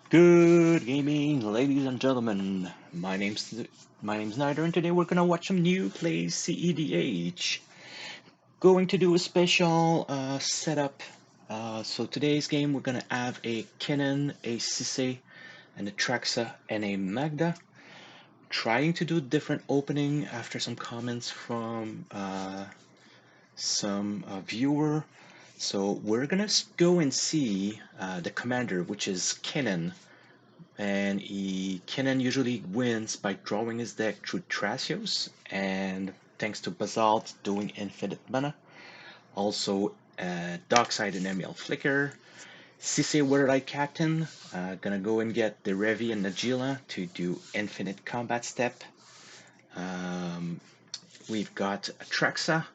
Good gaming, ladies and gentlemen. My name's Nider, and today we're gonna watch some new plays cEDH. Going to do a special setup. So today's game we're gonna have a Kinnan, a cEDH, an Atraxa, and a Magda. Trying to do different opening after some comments from some viewer. So we're gonna go and see the commander, which is Kinnan. And Kinnan usually wins by drawing his deck through Thrasios, and thanks to Basalt doing infinite mana. Also, Darkside and Emil Flicker. cEDH Word-Eye Captain, gonna go and get the Revi and Najila to do infinite combat step. We've got Atraxa.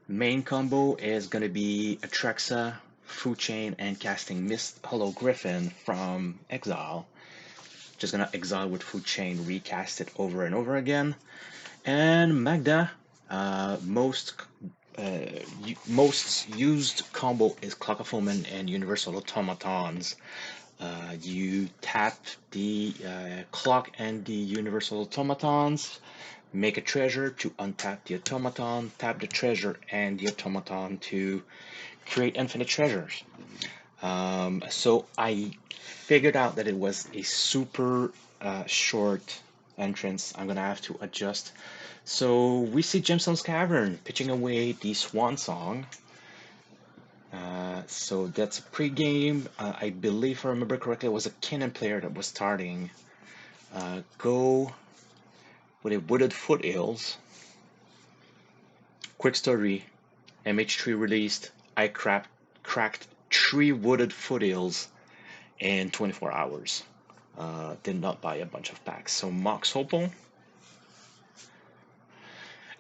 Main combo is gonna be Atraxa, Food Chain, and casting Mist Hollow Griffin from Exile. Just gonna exile with Food Chain, recast it over and over again. And Magda, most used combo is Clock of Omen and Universal Automatons. You tap the Clock and the Universal Automatons, make a treasure to untap the automaton, tap the treasure and the automaton to create infinite treasures. So I figured out that it was a super short entrance. I'm gonna have to adjust. So we see Gemstone's Cavern pitching away the Swan Song. So that's a pre-game. I believe, if I remember correctly, it was a Kinnan player that was starting. Go with a Wooded Foothills. Quick story, MH3 released, I cracked 3 Wooded Foothills in 24 hours. Did not buy a bunch of packs. So Mox Opal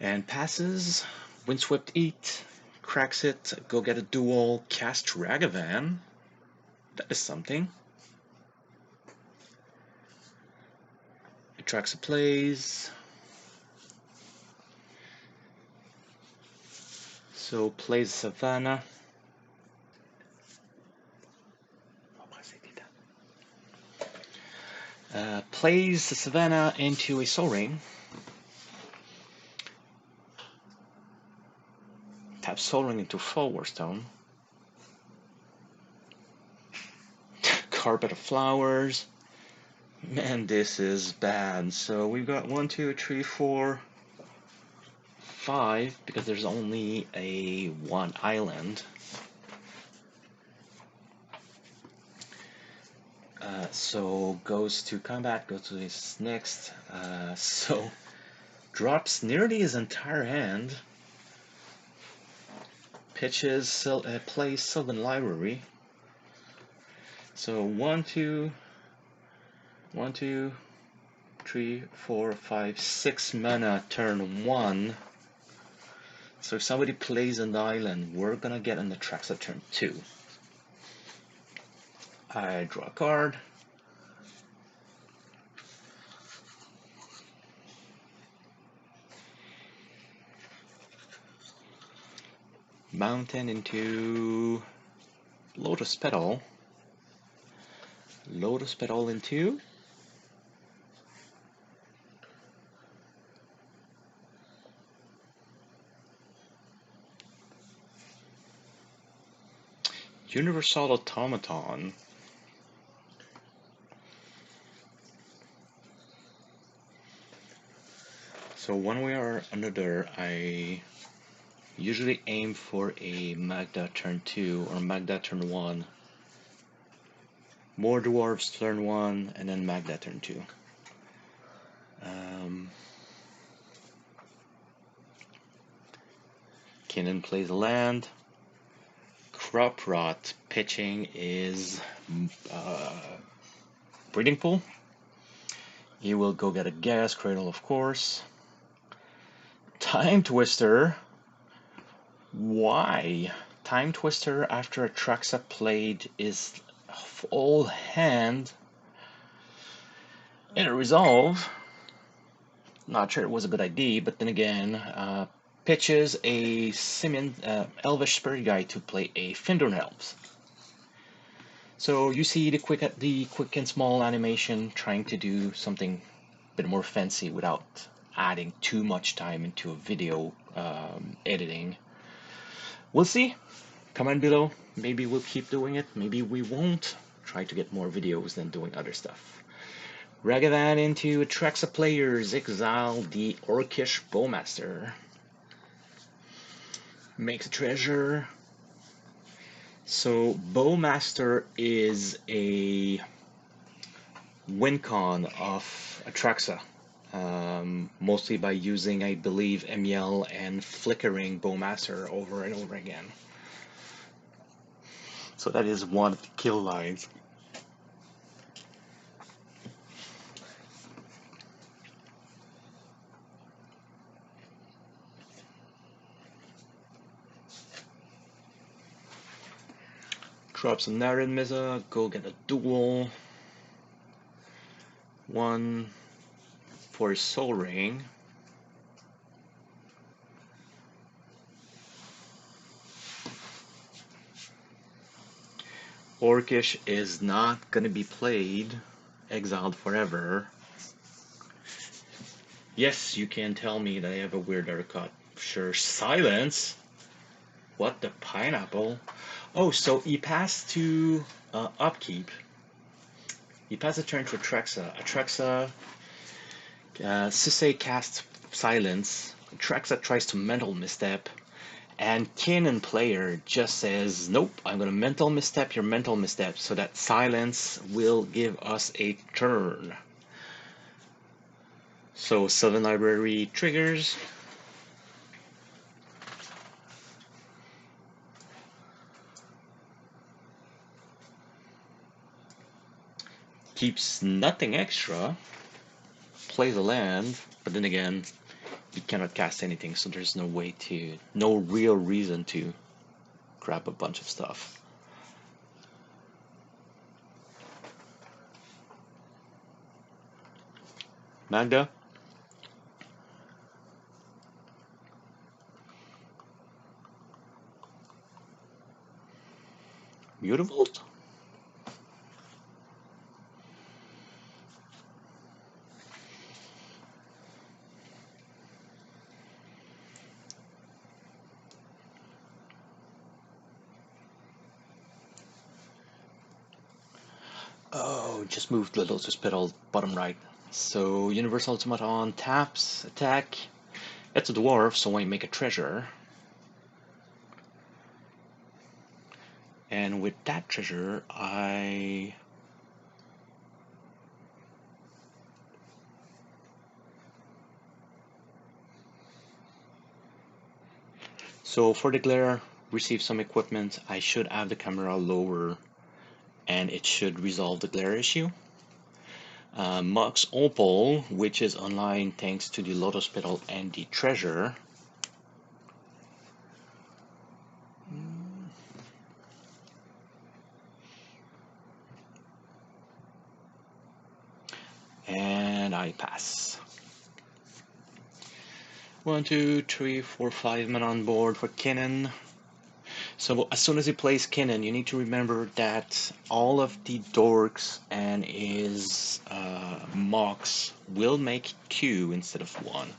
and passes. Windswept Eat, cracks it, go get a duel, cast Ragavan. That is something. Atraxa plays. So plays Savannah. Plays the Savannah into a Soul Ring. Taps Soul Ring into Folwar Stone. Carpet of Flowers. Man, this is bad. So we've got 1, 2, 3, 4, 5, because there's only a 1 island. So goes to combat, goes to his next. So drops nearly his entire hand. Pitches, plays Sylvan Library. So 1, 2, 3, 4, 5, 6 mana turn 1. So if somebody plays an island, we're gonna get an Atraxa turn 2. I draw a card. Mountain into Lotus Petal. Lotus Petal into Universal Automaton. So one way or another, I usually aim for a Magda turn 2 or Magda turn 1. More Dwarves turn 1 and then Magda turn 2. Kinnan plays a land. Crop Rot pitching is Breeding Pool. He will go get a Gas Cradle, of course. Time Twister. Why? Time Twister after Atraxa played is full hand in a resolve. Not sure it was a good idea, but then again, pitches a Elvish Spirit Guide to play a Findorn Elves. So you see the quick and small animation trying to do something a bit more fancy without adding too much time into a video editing. We'll see. Comment below. Maybe we'll keep doing it. Maybe we won't. Try to get more videos than doing other stuff. Drag that into Atraxa players. Exile the Orcish Bowmaster. Makes a treasure. So Bowmaster is a win con of Atraxa, mostly by using, I believe, MEL and flickering Bowmaster over and over again. So that is one of the kill lines. Drops a Narin Mesa, go get a duel. One for Soul Ring. Orcish is not gonna be played, exiled forever. Yes, you can tell me that I have a weird haircut. Sure, silence. What the pineapple? Oh, so he passed to upkeep. He passed the turn to Atraxa. Atraxa, Sisay casts silence. Atraxa tries to mental misstep. And Kinnan player just says, nope, I'm gonna mental misstep your mental misstep, so that silence will give us a turn. So Southern Library triggers. Keeps nothing extra. Plays a land, but then again, you cannot cast anything, so there's no way to, no real reason to grab a bunch of stuff. Magda. Mutavault? Oh, just moved the Lotus Petal bottom right. So Universal Automaton taps, attack. It's a dwarf, so I make a treasure. And with that treasure, So for the glare, receive some equipment. I should have the camera lower, and it should resolve the glare issue. Mox Opal, which is online thanks to the Lotus Petal and the treasure. And I pass. 1, 2, 3, 4, 5 men on board for Kinnan. So as soon as he plays Kinnan, you need to remember that all of the dorks and his mocks will make 2 instead of 1.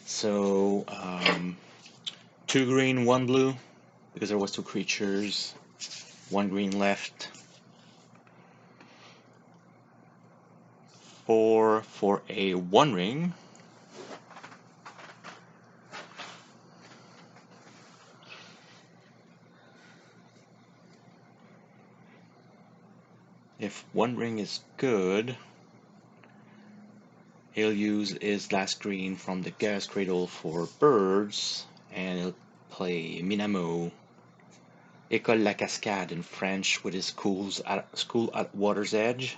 So 2 green, 1 blue, because there was 2 creatures, 1 green left. 4 for a 1 ring. If 1 ring is good, he'll use his last green from the Gas Cradle for birds, and he'll play Minamo, École La Cascade in French, with his school at Water's Edge.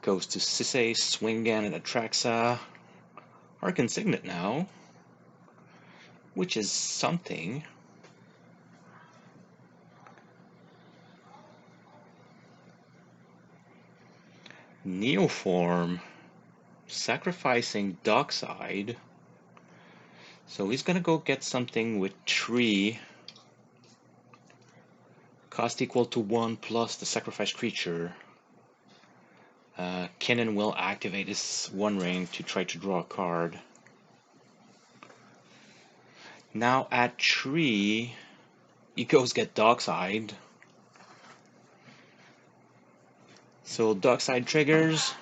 Goes to Sisay, Swingan, and Atraxa. Arcane Signet now, which is something. Neoform, sacrificing Dockside. So he's gonna go get something with 3 Cost equal to 1 plus the sacrifice creature. Kinnan will activate his One Ring to try to draw a card. Now at 3, he goes get Dockside. So Dockside triggers.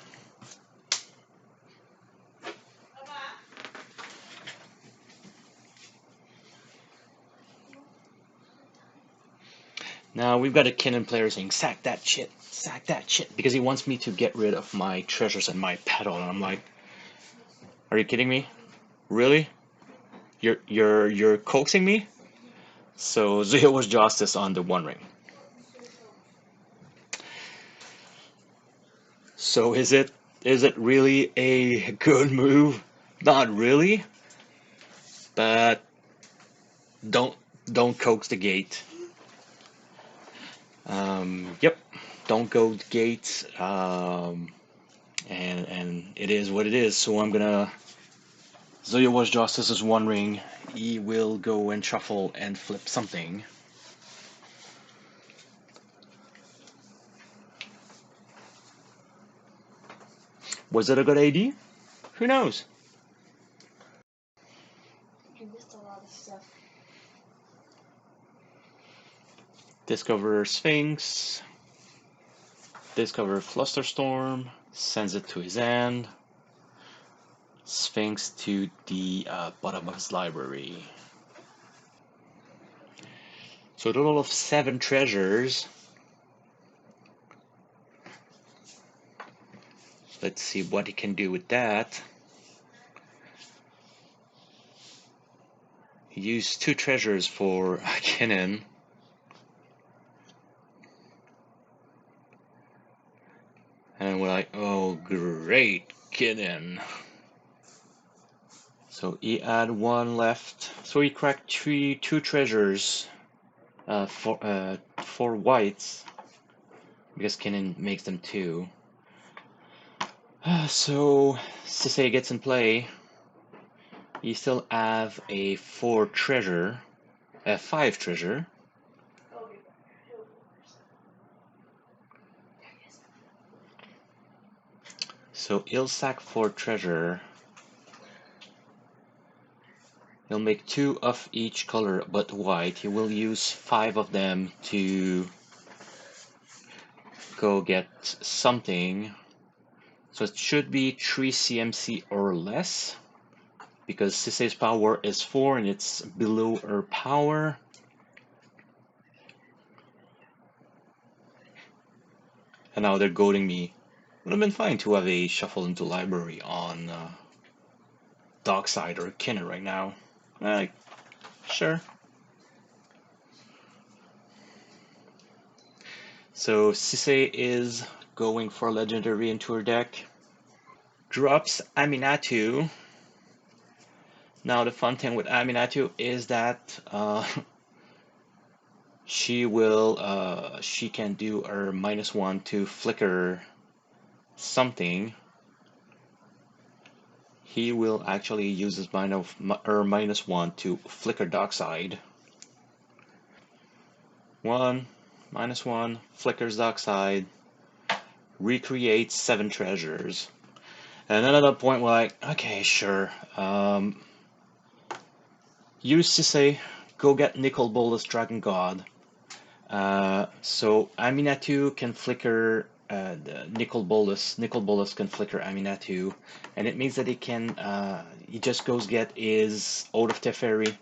Now we've got a Kinnan player saying, sack that shit, because he wants me to get rid of my treasures and my pedal, and I'm like, are you kidding me? Really? You're coaxing me? So cEDH Justice on the One Ring. So is it really a good move? Not really. But don't coax the gate. Yep, don't go the gate. And it is what it is. So I'm gonna cEDH Justice's One Ring. He will go and shuffle and flip something. Was it a good AD? Who knows? You missed a lot of stuff. Discover Sphinx. Discover Flusterstorm. Sends it to his hand. Sphinx to the bottom of his library. So a total of 7 treasures. Let's see what he can do with that. He used 2 treasures for Kinnan. And we're like, oh great, Kinnan. So he had 1 left. So he cracked 2 treasures for whites, because Kinnan makes them 2. So cEDH gets in play. You still have a 5 treasure. So he'll sack 4 treasure. He'll make 2 of each color but white. He will use 5 of them to go get something. So it should be 3 CMC or less, because cEDH's power is 4 and it's below her power. And now they're goading me. Would have been fine to have a shuffle into library on Dockside or Kinnan right now. Sure. So cEDH is going for legendary into her deck. Drops Aminatu. Now the fun thing with Aminatu is that she can do her -1 to flicker something. He will actually use his -1 to flicker Dockside. 1, -1, flickers Dockside, recreates 7 treasures. And then at that point we're like, okay, sure. Use cEDH, go get Nicol Bolas Dragon God. So Aminatu can flicker Nicol Bolas. Nicol Bolas can flicker Aminatu, and it means that he just goes get his Oath of Teferi,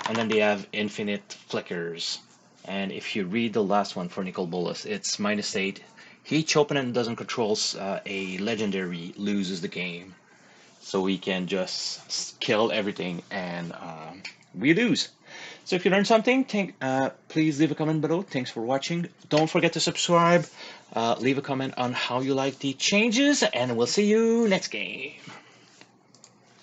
and then they have infinite flickers. And if you read the last one for Nicol Bolas, it's -8. Each opponent doesn't control a legendary loses the game, so we can just kill everything and we lose. So if you learned something, please leave a comment below. Thanks for watching. Don't forget to subscribe. Leave a comment on how you like the changes, and we'll see you next game.